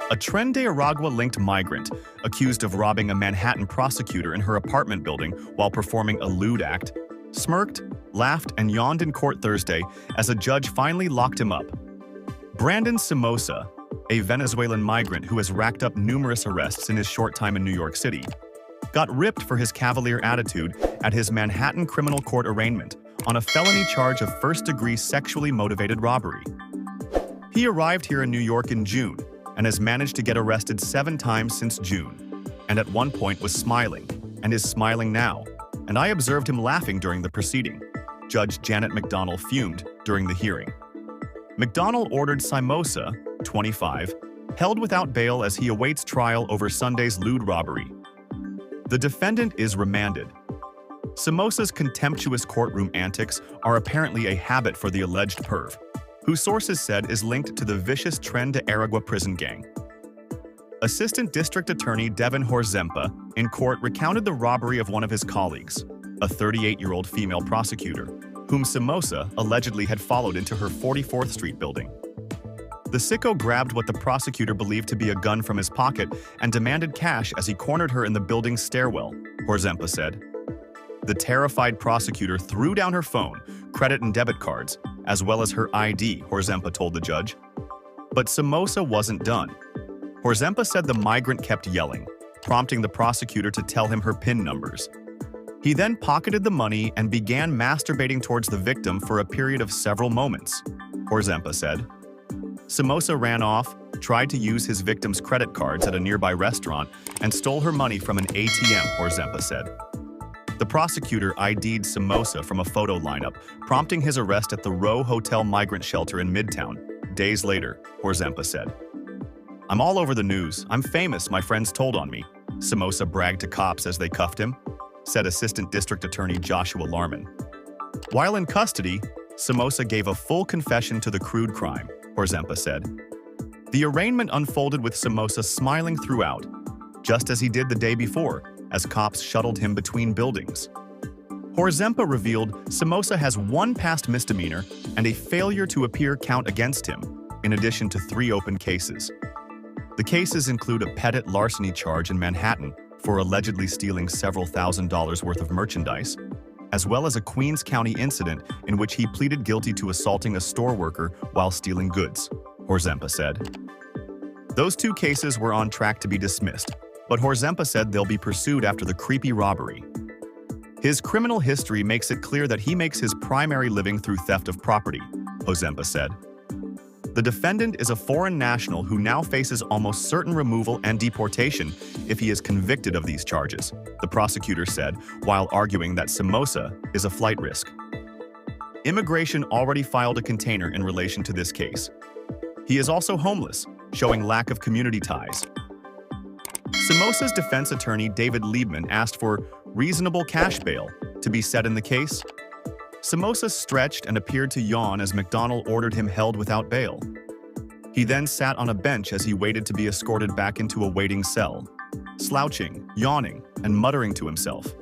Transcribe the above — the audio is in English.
A Tren de Aragua-linked migrant, accused of robbing a Manhattan prosecutor in her apartment building while performing a lewd act, smirked, laughed, and yawned in court Thursday as a judge finally locked him up. Brandon Simosa, a Venezuelan migrant who has racked up numerous arrests in his short time in New York City, got ripped for his cavalier attitude at his Manhattan criminal court arraignment on a felony charge of first-degree sexually motivated robbery. He arrived here in New York in June and has managed to get arrested 7 times since June, and at one point was smiling, and is smiling now, and I observed him laughing during the proceeding, Judge Janet McDonnell fumed during the hearing. McDonnell ordered Simosa, 25, held without bail as he awaits trial over Sunday's lewd robbery. The defendant is remanded. Simosa's contemptuous courtroom antics are apparently a habit for the alleged perv, who sources said is linked to the vicious Tren de Aragua prison gang. Assistant District Attorney Devin Horzempa in court recounted the robbery of one of his colleagues, a 38-year-old female prosecutor, whom Simosa allegedly had followed into her 44th Street building. The sicko grabbed what the prosecutor believed to be a gun from his pocket and demanded cash as he cornered her in the building's stairwell, Horzempa said. The terrified prosecutor threw down her phone, credit and debit cards, as well as her ID, Horzempa told the judge. But Simosa wasn't done. Horzempa said the migrant kept yelling, prompting the prosecutor to tell him her PIN numbers. He then pocketed the money and began masturbating towards the victim for a period of several moments, Horzempa said. Simosa ran off, tried to use his victim's credit cards at a nearby restaurant, and stole her money from an ATM, Horzempa said. The prosecutor ID'd Simosa from a photo lineup, prompting his arrest at the Row Hotel migrant shelter in Midtown. Days later, Horzempa said. "I'm all over the news. I'm famous, my friends told on me," Simosa bragged to cops as they cuffed him, said Assistant District Attorney Joshua Larman. While in custody, Simosa gave a full confession to the crude crime, Horzempa said. The arraignment unfolded with Simosa smiling throughout, just as he did the day before, as cops shuttled him between buildings. Horzempa revealed Simosa has 1 past misdemeanor and a failure to appear count against him, in addition to 3 open cases. The cases include a petit larceny charge in Manhattan for allegedly stealing several $1,000s worth of merchandise, as well as a Queens County incident in which he pleaded guilty to assaulting a store worker while stealing goods, Horzempa said. Those 2 cases were on track to be dismissed, but Horzempa said they'll be pursued after the creepy robbery. His criminal history makes it clear that he makes his primary living through theft of property, Horzempa said. The defendant is a foreign national who now faces almost certain removal and deportation if he is convicted of these charges, the prosecutor said, while arguing that Simosa is a flight risk. Immigration already filed a container in relation to this case. He is also homeless, showing lack of community ties. Simosa's defense attorney David Liebman asked for reasonable cash bail to be set in the case. Simosa stretched and appeared to yawn as McDonnell ordered him held without bail. He then sat on a bench as he waited to be escorted back into a waiting cell, slouching, yawning, and muttering to himself.